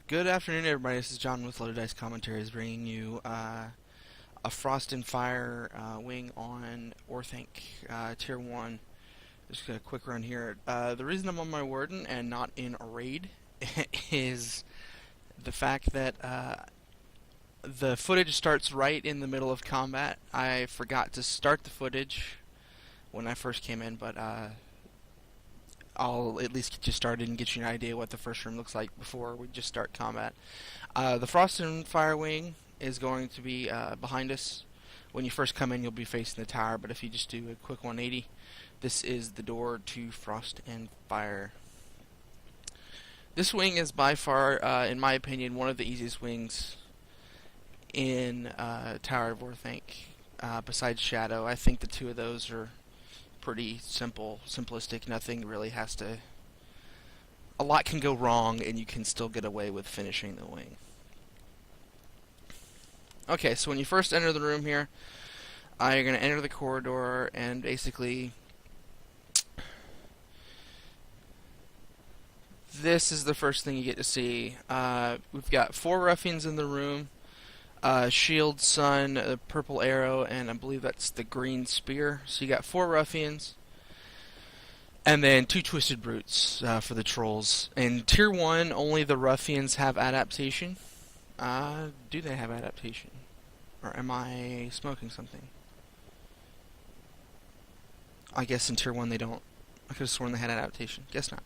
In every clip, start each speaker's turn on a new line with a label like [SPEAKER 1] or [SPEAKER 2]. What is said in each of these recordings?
[SPEAKER 1] Good afternoon, everybody. This is John with Loaded Dice Commentaries, bringing you a Frost and Fire wing on Orthanc Tier 1. Just a quick run here. The reason I'm on my Warden and not in a raid is the fact that the footage starts right in the middle of combat. I forgot to start the footage when I first came in, but I'll at least get you started and get you an idea what the first room looks like before we just start combat. The Frost and Fire Wing is going to be behind us. When you first come in, you'll be facing the tower, but if you just do a quick 180, this is the door to Frost and Fire. This wing is by far, in my opinion, one of the easiest wings in Tower of Orthanc. Besides Shadow, I think the two of those are pretty simplistic. Nothing really has to. A lot can go wrong, and you can still get away with finishing the wing. Okay, so when you first enter the room here, you're going to enter the corridor, and basically, this is the first thing you get to see. We've got 4 ruffians in the room. Shield, Sun, a purple arrow, and I believe that's the green spear. So you got 4 ruffians, and then 2 twisted brutes for the trolls. In Tier 1, only the ruffians have adaptation. Do they have adaptation? Or am I smoking something? I guess in Tier 1 they don't. I could have sworn they had adaptation. Guess not.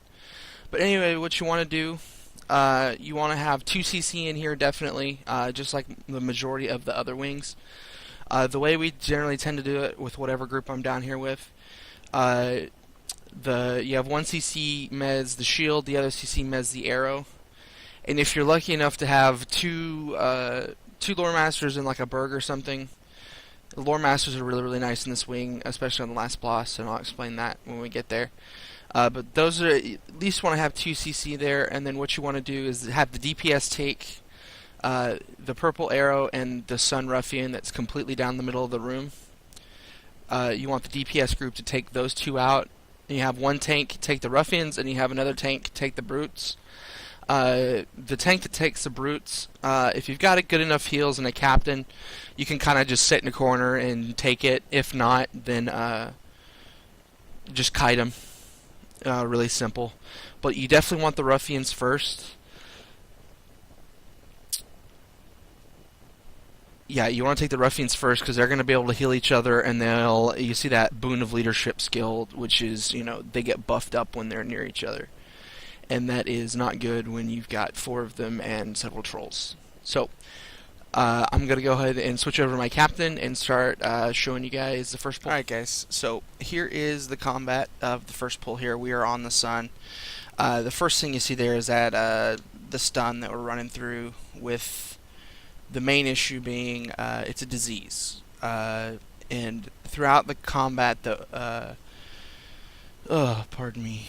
[SPEAKER 1] But anyway, what you want to do, you want to have 2 CC in here, definitely, just like the majority of the other wings. The way we generally tend to do it with whatever group I'm down here with, you have 1 CC mez the shield, the other CC mez the arrow. And if you're lucky enough to have two lore masters and like a berg or something, the lore masters are really nice in this wing, especially on the last boss, and I'll explain that when we get there. But those are, at least want to have 2 CC there, and then what you want to do is have the DPS take the purple arrow and the Sun Ruffian that's completely down the middle of the room. You want the DPS group to take those 2 out. You have 1 tank take the Ruffians, and you have another tank take the Brutes. The tank that takes the Brutes, if you've got good enough heals and a captain, you can kind of just sit in a corner and take it. If not, then just kite them. Really simple. But you definitely want the Ruffians first. Yeah, you want to take the Ruffians first because they're going to be able to heal each other, and you see that boon of leadership skill, which is, they get buffed up when they're near each other. And that is not good when you've got 4 of them and several trolls. So, I'm going to go ahead and switch over to my captain and start showing you guys the first pull. Alright guys, so here is the combat of the first pull here. We are on the Sun. The first thing you see there is that the stun that we're running through, with the main issue being it's a disease. And throughout the combat, pardon me,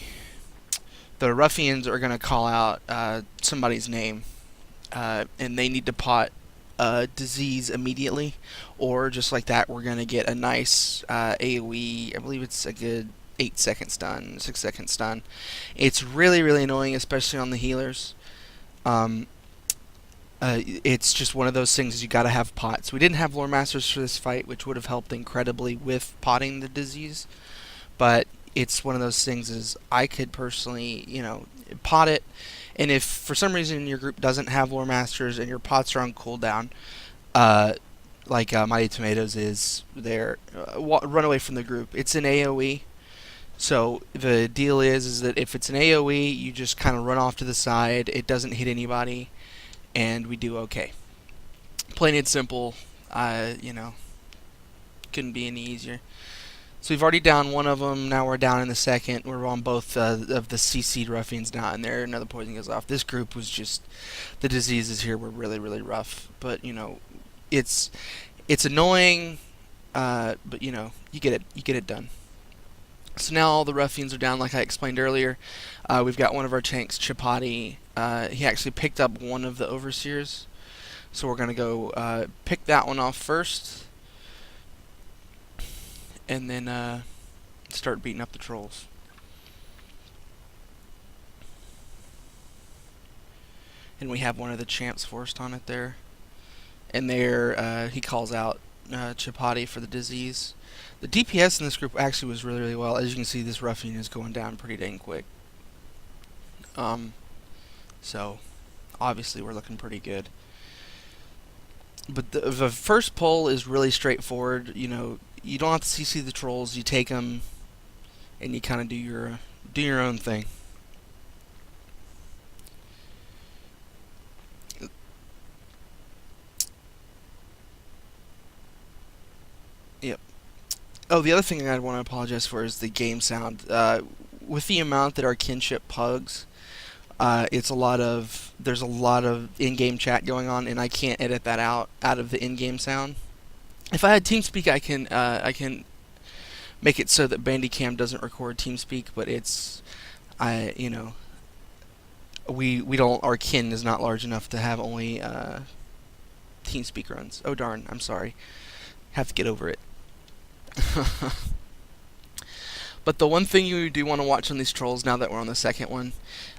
[SPEAKER 1] the ruffians are going to call out somebody's name, and they need to pot disease immediately, or just like that we're going to get a nice AoE. I believe it's a good 8-second stun, 6-second stun. It's really annoying, especially on the healers. It's just one of those things, you got to have pots. We didn't have lore masters for this fight, which would have helped incredibly with potting the disease, but it's one of those things is I could personally, pot it, and if for some reason your group doesn't have lore masters and your pots are on cooldown, like Mighty Tomatoes is there, run away from the group. It's an AoE, so the deal is that if it's an AoE, you just kind of run off to the side. It doesn't hit anybody, and we do okay. Plain and simple. Couldn't be any easier. So we've already downed one of them. Now we're down in the second. We're on both of the CC'd ruffians now, and there another poison goes off. This group was just, the diseases here were really rough. But it's annoying. But you get it done. So now all the ruffians are down, like I explained earlier. We've got one of our tanks, Chapati. He actually picked up one of the overseers, so we're gonna go pick that one off first, and then start beating up the trolls. and we have one of the champs forced on it there. And there, he calls out Chapati for the disease. The DPS in this group actually was really, really well. As you can see, this ruffian is going down pretty dang quick. So, obviously, we're looking pretty good. But the first pull is really straightforward. You know, you don't have to CC the trolls. You take them, and you kind of do your own thing. Yep. Oh, the other thing I want to apologize for is the game sound. With the amount that our kinship pugs, there's a lot of in-game chat going on, and I can't edit that out of the in-game sound. If I had TeamSpeak, I can make it so that Bandicam doesn't record TeamSpeak, but we don't. Our kin is not large enough to have only TeamSpeak runs. Oh darn! I'm sorry. Have to get over it. But the one thing you do want to watch on these trolls, now that we're on the second one,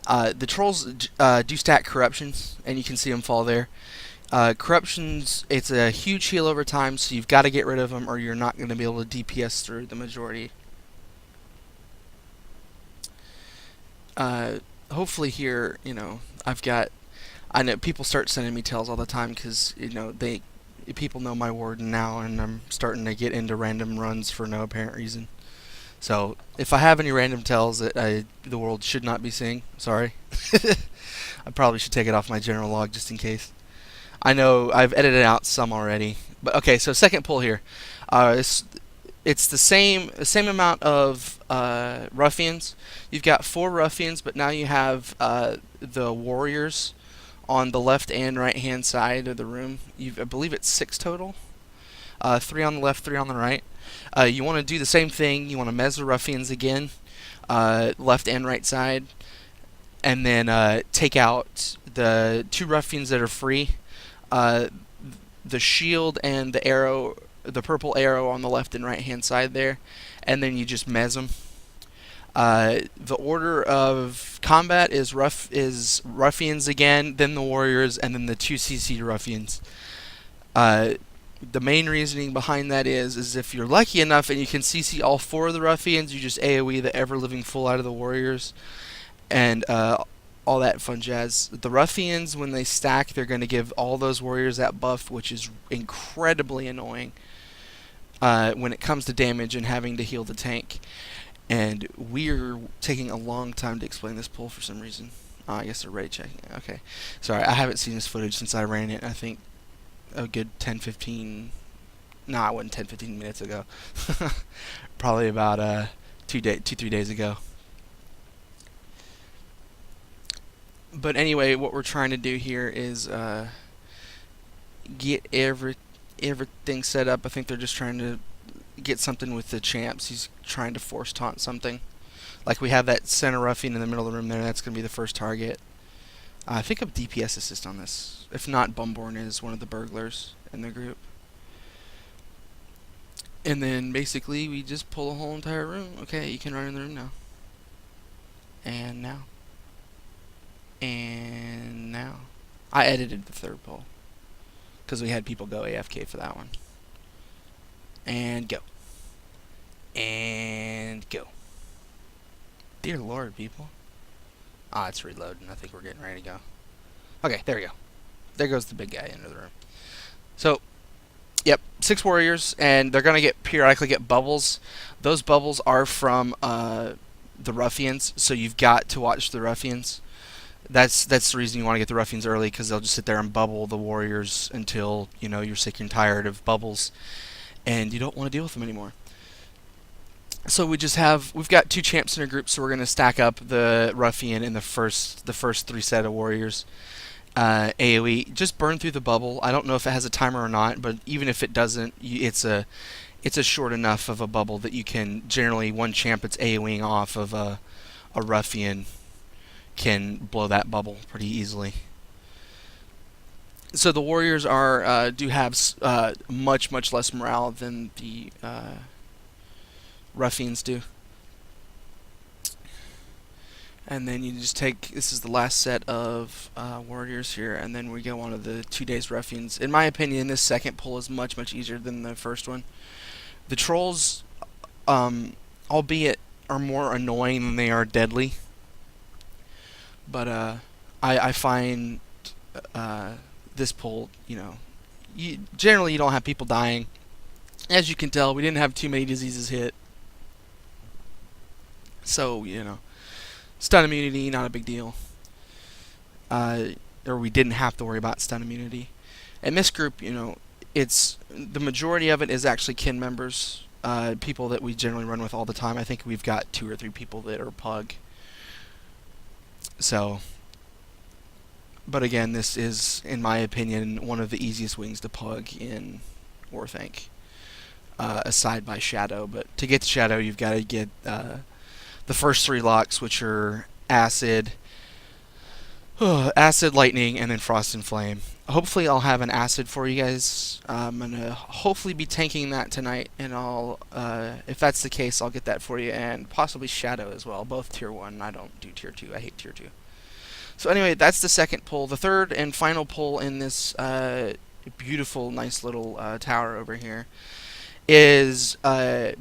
[SPEAKER 1] the trolls do stack corruptions, and you can see them fall there. Corruptions, it's a huge heal over time, so you've got to get rid of them, or you're not going to be able to DPS through the majority. Hopefully here, I know people start sending me tells all the time because people know my warden now, and I'm starting to get into random runs for no apparent reason. So if I have any random tells that the world should not be seeing, sorry. I probably should take it off my general log just in case. I know I've edited out some already, but okay. So second pull here, it's the same amount of ruffians. You've got 4 ruffians, but now you have the warriors on the left and right hand side of the room. I believe it's 6 total. 3 on the left, 3 on the right. You want to do the same thing. You want to mez the ruffians again, left and right side, and then take out the 2 ruffians that are free. The shield and the arrow, the purple arrow on the left and right hand side there, and then you just mez them. The order of combat is ruffians again, then the warriors, and then the 2 CC ruffians. The main reasoning behind that is if you're lucky enough and you can CC all 4 of the ruffians, you just AoE the ever-living fool out of the warriors, and all that fun jazz. The ruffians, when they stack, they're going to give all those warriors that buff, which is incredibly annoying when it comes to damage and having to heal the tank. And we're taking a long time to explain this pull for some reason. Oh, I guess they're ready checking. Okay. Sorry, I haven't seen this footage since I ran it, I think a good 10-15... Nah, it wasn't 10-15 minutes ago. Probably about 2-3 days ago. But anyway, what we're trying to do here is get everything set up. I think they're just trying to get something with the champs. He's trying to force taunt something. Like we have that center ruffian in the middle of the room there. That's going to be the first target. I think a DPS assist on this. If not, Bumborn is one of the burglars in the group. And then basically we just pull the whole entire room. Okay, you can run in the room now. And now. And now. I edited the third pull because we had people go AFK for that one. And go. And go. Dear Lord, people. Ah, it's reloading. I think we're getting ready to go. Okay, there we go. There goes the big guy into the room. So, yep, 6 warriors, and they're going to periodically get bubbles. Those bubbles are from the ruffians, so you've got to watch the ruffians. That's the reason you want to get the ruffians early, because they'll just sit there and bubble the warriors until, you're sick and tired of bubbles, and you don't want to deal with them anymore. So we've got 2 champs in a group, so we're going to stack up the ruffian in the first 3 set of warriors. AoE, just burn through the bubble. I don't know if it has a timer or not, but even if it doesn't, it's a short enough of a bubble that you can generally, one champ that's AoEing off of a ruffian can blow that bubble pretty easily. So the warriors do have much less morale than the ruffians do. And then you just take, this is the last set of warriors here, and then we go on to the 2 days ruffians. In my opinion, this second pull is much, much easier than the first one. The trolls, albeit, are more annoying than they are deadly. But I find this pull, generally you don't have people dying. As you can tell, we didn't have too many diseases hit. So, stun immunity, not a big deal. Or we didn't have to worry about stun immunity. And this group, it's the majority of it is actually kin members, people that we generally run with all the time. I think we've got 2 or 3 people that are pug. So, but again, this is, in my opinion, one of the easiest wings to pug in Orthanc, aside by Shadow. But to get to Shadow, you've got to get the first 3 locks, which are Acid, Acid, Lightning, and then Frost and Flame. Hopefully I'll have an Acid for you guys. I'm going to hopefully be tanking that tonight, and if that's the case, I'll get that for you, and possibly Shadow as well, both Tier 1. I don't do Tier 2. I hate Tier 2. So anyway, that's the second pull. The third and final pull in this beautiful, nice little tower over here is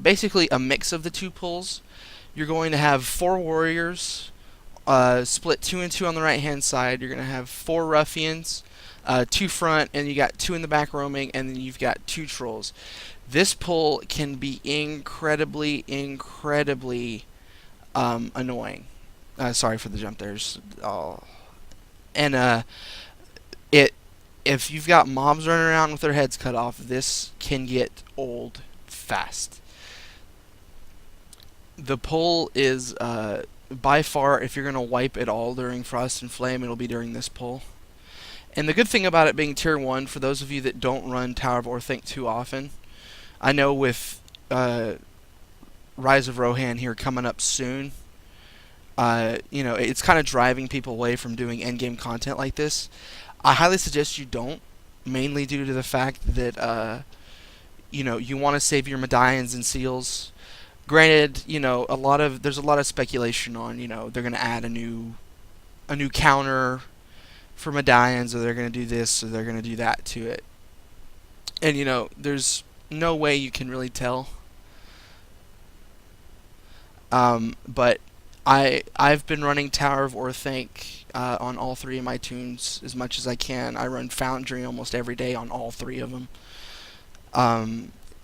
[SPEAKER 1] basically a mix of the 2 pulls. You're going to have 4 warriors, split 2 and 2 on the right-hand side. You're going to have 4 ruffians, 2 front, and you got 2 in the back roaming, and then you've got 2 trolls. This pull can be incredibly, incredibly annoying. Sorry for the jump there. And if you've got mobs running around with their heads cut off, this can get old fast. The pull is by far, if you're going to wipe it all during Frost and Flame, it'll be during this pull. And the good thing about it being Tier 1, for those of you that don't run Tower of Orthanc too often, I know with Rise of Rohan here coming up soon, it's kind of driving people away from doing endgame content like this. I highly suggest you don't, mainly due to the fact that, you want to save your medallions and seals. Granted, there's a lot of speculation on, they're going to add a new counter for medallions, or they're going to do this, or they're going to do that to it. And, there's no way you can really tell. But I've been running Tower of Orthanc on all 3 of my tunes as much as I can. I run Foundry almost every day on all 3 of them.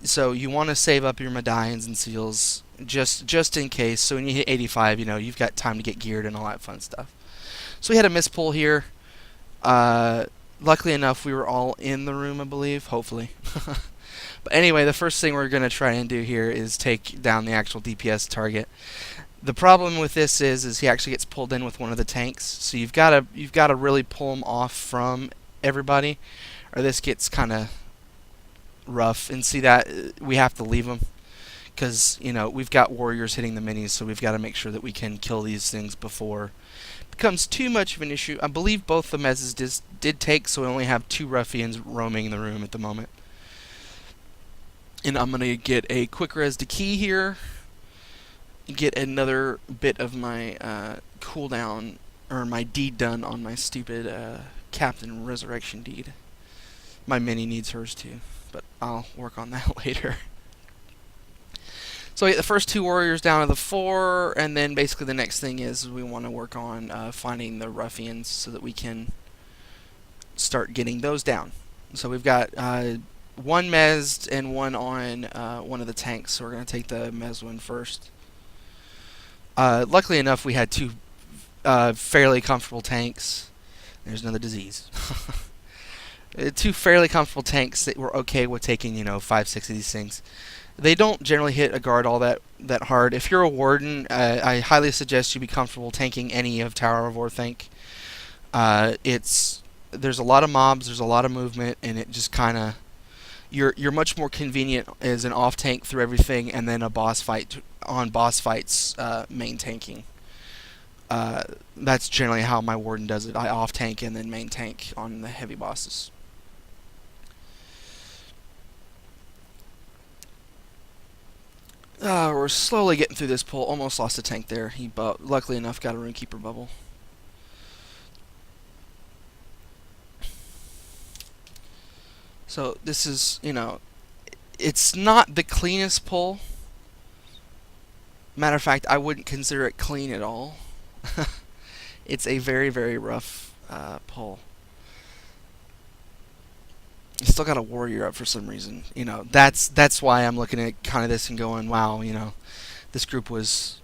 [SPEAKER 1] So you want to save up your medallions and seals just in case. So when you hit 85, you've got time to get geared and all that fun stuff. So we had a mispull here. Luckily enough, we were all in the room, I believe. Hopefully. But anyway, the first thing we're going to try and do here is take down the actual DPS target. The problem with this is he actually gets pulled in with one of the tanks, so you've got to really pull him off from everybody, or this gets kind of rough. And see that we have to leave him because we've got warriors hitting the minis, so we've got to make sure that we can kill these things before it becomes too much of an issue. I believe both the mezzes did take, so we only have 2 ruffians roaming the room at the moment. And I'm gonna get a quick res to key here. Get another bit of my cooldown, or my deed done on my stupid Captain Resurrection deed. My mini needs hers too, but I'll work on that later. So we get the first 2 warriors down to the 4, and then basically the next thing is we want to work on finding the ruffians so that we can start getting those down. So we've got 1 mezzed and 1 on one of the tanks, so we're going to take the mezz one first. Luckily enough, we had 2 fairly comfortable tanks. There's another disease. 2 fairly comfortable tanks that were okay with taking, 5, 6 of these things. They don't generally hit a guard all that hard. If you're a warden, I highly suggest you be comfortable tanking any of Tower of Orthanc. There's a lot of mobs, there's a lot of movement, and it just kind of you're much more convenient as an off tank through everything, and then a boss fight on boss fights main tanking. That's generally how my warden does it. I off tank and then main tank on the heavy bosses. We're slowly getting through this pull. Almost lost a tank there. He, luckily enough, got a Runekeeper bubble. So this is, it's not the cleanest pull. Matter of fact, I wouldn't consider it clean at all. It's a very, very rough pull. You still got a warrior up for some reason. That's why I'm looking at kind of this and going, wow, this group was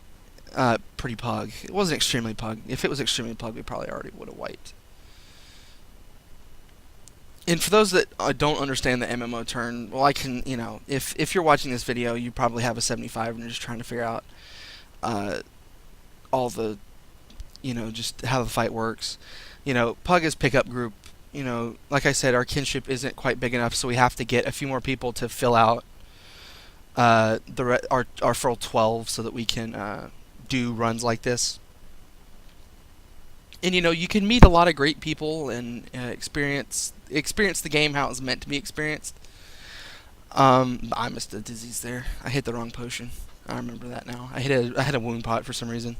[SPEAKER 1] pretty pug. It wasn't extremely pug. If it was extremely pug, we probably already would have wiped. And for those that don't understand the MMO turn, well, I can, if you're watching this video, you probably have a 75 and you're just trying to figure out all the, just how the fight works. Pug is pickup group. Like I said, our kinship isn't quite big enough, so we have to get a few more people to fill out our full 12 so that we can do runs like this. And you can meet a lot of great people and experience the game how it's meant to be experienced. I missed a disease there. I hit the wrong potion. I remember that now. I had a wound pot for some reason.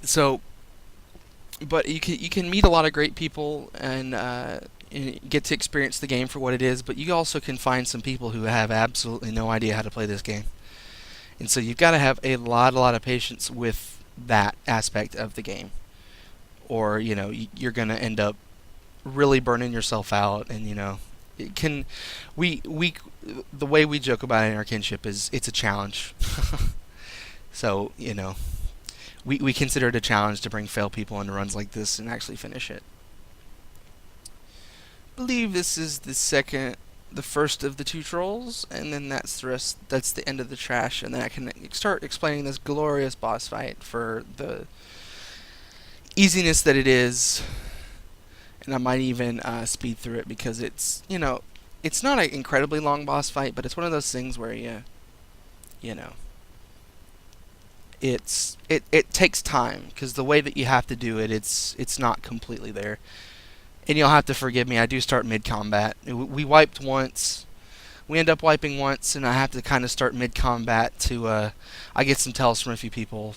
[SPEAKER 1] So, but you can meet a lot of great people and get to experience the game for what it is. But you also can find some people who have absolutely no idea how to play this game, and so you've got to have a lot of patience with that aspect of the game, or you're gonna end up really burning yourself out. And it can the way we joke about it in our kinship is it's a challenge. So we consider it a challenge to bring fail people into runs like this and actually finish it. I believe this is the first of the 2 trolls, and then that's the rest. That's the end of the trash, and then I can start explaining this glorious boss fight for the easiness that it is, and I might even speed through it because it's it's not an incredibly long boss fight, but it's one of those things where it takes time because the way that you have to do it, it's not completely there. And you'll have to forgive me, I do start mid-combat. We wiped once. We end up wiping once, and I have to kind of start mid-combat to, I get some tells from a few people.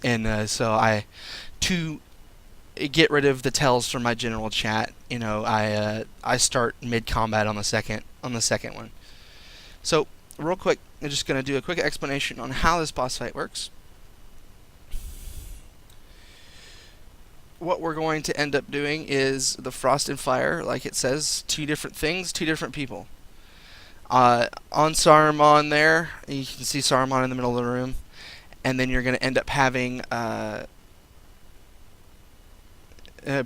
[SPEAKER 1] And to get rid of the tells from my general chat, I start mid-combat on the second one. So, real quick, I'm just going to do a quick explanation on how this boss fight works. What we're going to end up doing is the Frost and Fire, like it says, 2 different things, 2 different people. On Saruman there, you can see Saruman in the middle of the room, and then you're going to end up having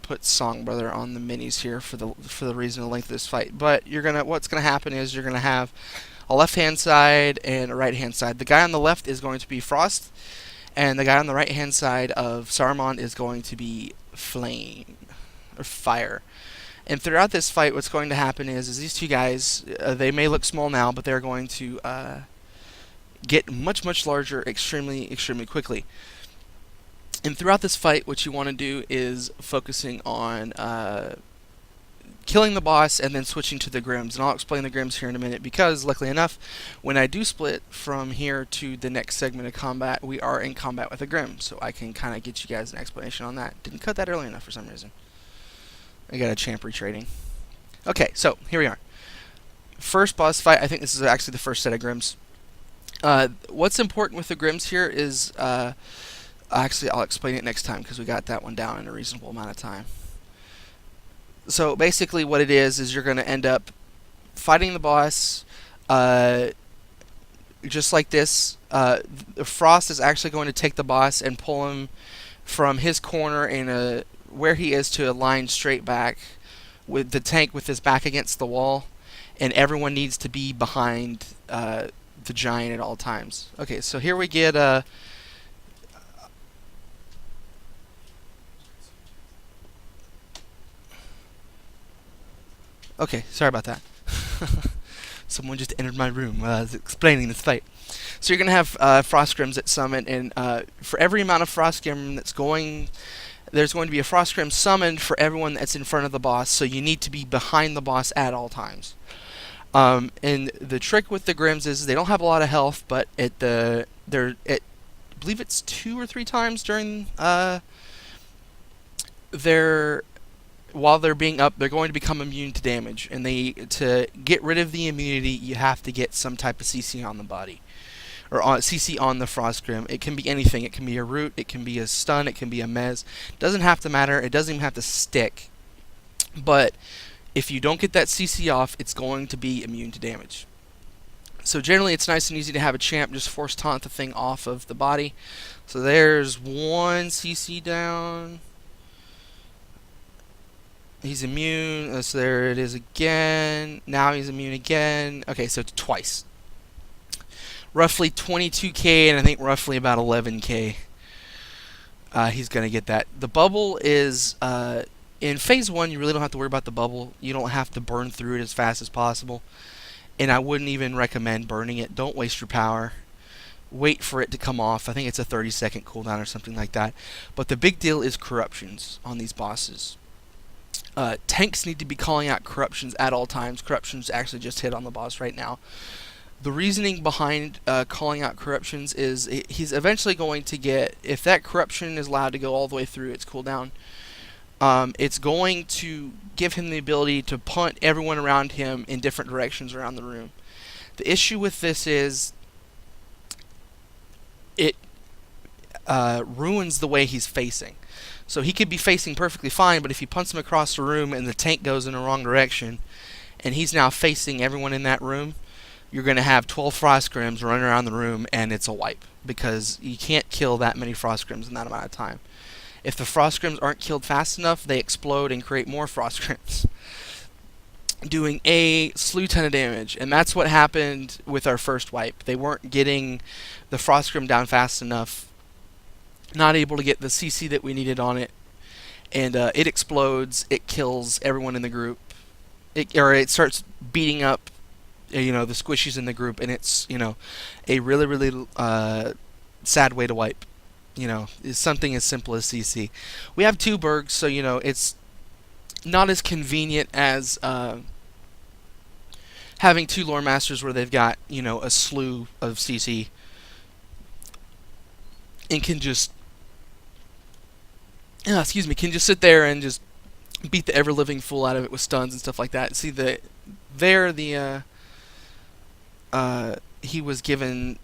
[SPEAKER 1] put Songbrother on the minis here for the reason of the length of this fight. But what's gonna happen is you're gonna have a left-hand side and a right-hand side. The guy on the left is going to be Frost, and the guy on the right-hand side of Saruman is going to be Flame or Fire. And throughout this fight, what's going to happen is these 2 guys, they may look small now, but they're going to get much larger extremely quickly. And throughout this fight, what you want to do is focusing on killing the boss and then switching to the Grims. And I'll explain the Grims here in a minute because, luckily enough, when I do split from here to the next segment of combat, we are in combat with a Grim. So I can kind of get you guys an explanation on that. Didn't cut that early enough for some reason. I got a champ retrading. Okay, so here we are. First boss fight. I think this is actually the first set of Grims. What's important with the Grims here is... actually, I'll explain it next time because we got that one down in a reasonable amount of time. So basically what it is you're going to end up fighting the boss just like this. Frost is actually going to take the boss and pull him from his corner in where he is to a line straight back with the tank with his back against the wall, and everyone needs to be behind the giant at all times. Okay, so here we get okay, sorry about that. Someone just entered my room while I was explaining this fight. So you're going to have Frost Grims at summon, and for every amount of Frost Grim that's going... There's going to be a Frost Grim summoned for everyone that's in front of the boss, so you need to be behind the boss at all times. And the trick with the Grims is they don't have a lot of health, but I believe it's 2 or 3 times during their while they're being up, they're going to become immune to damage, and to get rid of the immunity, you have to get some type of CC on the body, or CC on the Frost Grim. It can be anything. It can be a root, it can be a stun, it can be a mez. Doesn't have to matter. It doesn't even have to stick. But if you don't get that CC off, it's going to be immune to damage. So generally, it's nice and easy to have a champ just force taunt the thing off of the body. So there's 1 CC down. He's immune. So there it is again. Now he's immune again. Okay, so twice. Roughly 22k, and I think roughly about 11k. He's going to get that. The bubble is... in Phase 1, you really don't have to worry about the bubble. You don't have to burn through it as fast as possible. And I wouldn't even recommend burning it. Don't waste your power. Wait for it to come off. I think it's a 30-second cooldown or something like that. But the big deal is corruptions on these bosses. Tanks need to be calling out corruptions at all times. Corruptions actually just hit on the boss right now. The reasoning behind calling out corruptions is he's eventually going to get, if that corruption is allowed to go all the way through its cooldown, it's going to give him the ability to punt everyone around him in different directions around the room. The issue with this is it ruins the way he's facing. So he could be facing perfectly fine, but if you punts him across the room and the tank goes in the wrong direction, and he's now facing everyone in that room, you're going to have 12 Frost Grims running around the room, and it's a wipe, because you can't kill that many Frost Grims in that amount of time. If the Frost Grims aren't killed fast enough, they explode and create more Frost Grims, doing a slew ton of damage. And that's what happened with our first wipe. They weren't getting the Frost Grim down fast enough, not able to get the CC that we needed on it, and it explodes. It kills everyone in the group. It starts beating up, the squishies in the group, and it's a really, really sad way to wipe. Is something as simple as CC. We have 2 Bergs, so it's not as convenient as having 2 Lore Masters where they've got a slew of CC and can just sit there and just beat the ever living fool out of it with stuns and stuff like that. See, he was given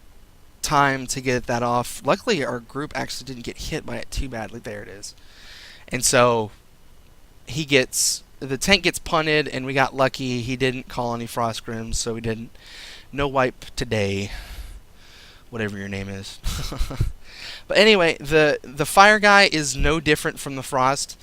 [SPEAKER 1] time to get that off. Luckily, our group actually didn't get hit by it too badly. There it is. And so the tank gets punted, and we got lucky. He didn't call any Frost Grims, so we didn't. No wipe today. Whatever your name is. But anyway, the fire guy is no different from the frost.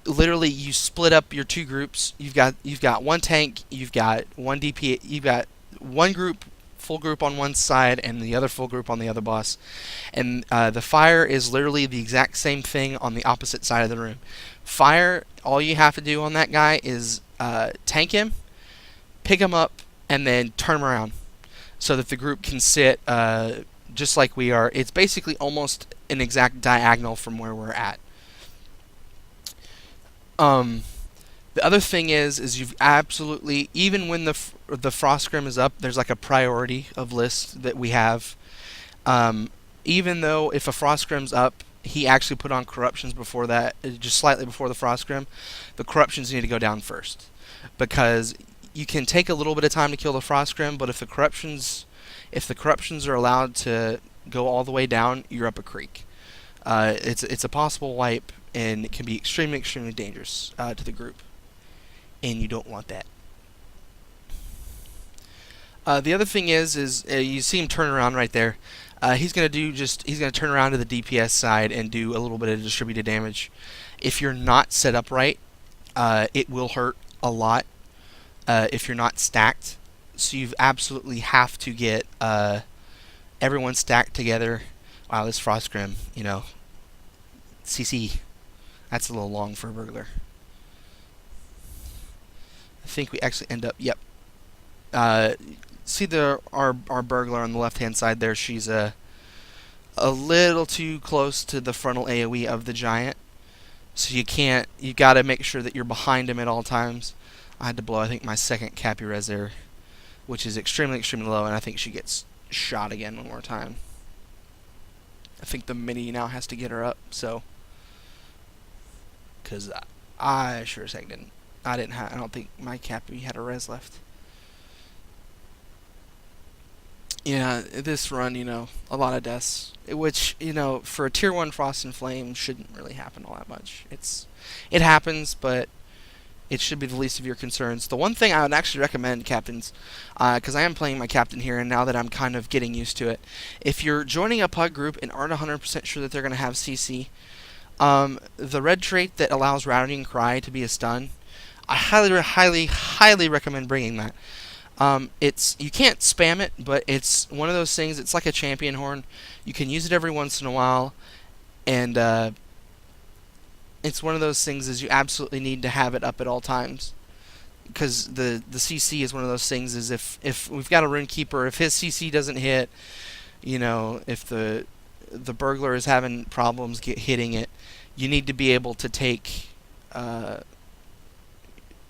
[SPEAKER 1] Literally, you split up your 2 groups. You've got 1 tank. You've got 1 DP. You've got 1 group, full group on one side, and the other full group on the other boss. And the fire is literally the exact same thing on the opposite side of the room. Fire, all you have to do on that guy is tank him, pick him up, and then turn him around, so that the group can sit just like we are. It's basically almost an exact diagonal from where we're at. The other thing is you've absolutely, even when the Frost Grim is up, there's like a priority of list that we have. Even though if a Frost Grim's up, he actually put on corruptions before that, just slightly before the Frost Grim, the corruptions need to go down first, because you can take a little bit of time to kill the Frost Grim, but if the corruptions are allowed to go all the way down, you're up a creek. It's a possible wipe, and it can be extremely, extremely dangerous to the group, and you don't want that. The other thing is you see him turn around right there. He's gonna turn around to the DPS side and do a little bit of distributed damage. If you're not set up right, it will hurt a lot. If you're not stacked, so you absolutely have to get everyone stacked together. Wow, this Frost Grim, CC, that's a little long for a burglar. I think we actually end up, yep. See our burglar on the left hand side there. She's a little too close to the frontal AoE of the giant, so you got to make sure that you're behind him at all times. I had to blow, I think, my second Cappy Res there, which is extremely, extremely low, and I think she gets shot again one more time. I think the mini now has to get her up, so. Because I sure as heck didn't. I don't think my Cappy had a res left. Yeah, this run, a lot of deaths, which, for a tier 1 Frost and Flame shouldn't really happen all that much. It happens, but it should be the least of your concerns. The one thing I would actually recommend, captains, because I am playing my captain here, and now that I'm kind of getting used to it, if you're joining a pug group and aren't 100% sure that they're going to have CC, the red trait that allows Rowdying Cry to be a stun, I highly, highly, highly recommend bringing that. You can't spam it, but it's one of those things. It's like a champion horn. You can use it every once in a while, and it's one of those things is you absolutely need to have it up at all times, because the CC is one of those things. Is if we've got a Runekeeper, if his CC doesn't hit, if the burglar is having problems hitting it, you need to be able to take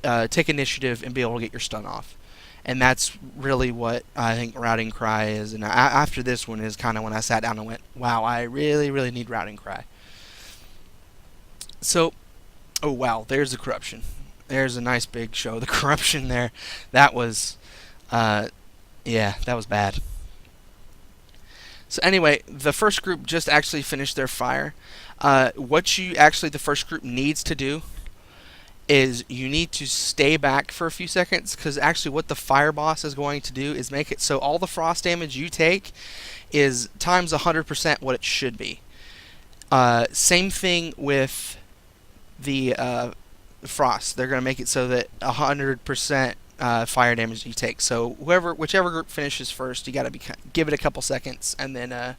[SPEAKER 1] initiative and be able to get your stun off. And that's really what I think Rowdying Cry is. And after this one is kind of when I sat down and went, wow, I really, really need Rowdying Cry. So, oh wow, there's the corruption. There's a nice big show of the corruption there. That was, yeah, that was bad. So anyway, the first group just actually finished their fire. The first group needs to do is you need to stay back for a few seconds, because actually what the fire boss is going to do is make it so all the frost damage you take is times 100% what it should be. Same thing with the frost. They're going to make it so that 100% fire damage you take. So whichever group finishes first, you got to give it a couple seconds and then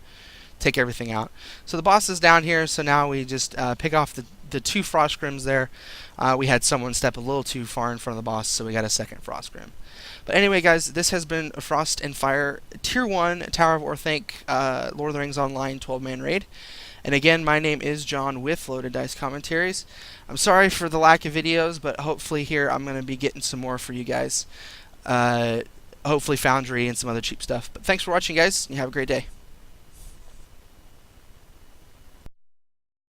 [SPEAKER 1] take everything out. So the boss is down here, so now we just pick off the 2 frost scrims there. We had someone step a little too far in front of the boss, so we got a second frost scrim. But anyway, guys, this has been a Frost and Fire Tier 1 Tower of Orthanc Lord of the Rings Online 12-man raid. And again, my name is John with Loaded Dice Commentaries. I'm sorry for the lack of videos, but hopefully here I'm going to be getting some more for you guys. Hopefully Foundry and some other cheap stuff. But thanks for watching, guys. You have a great day.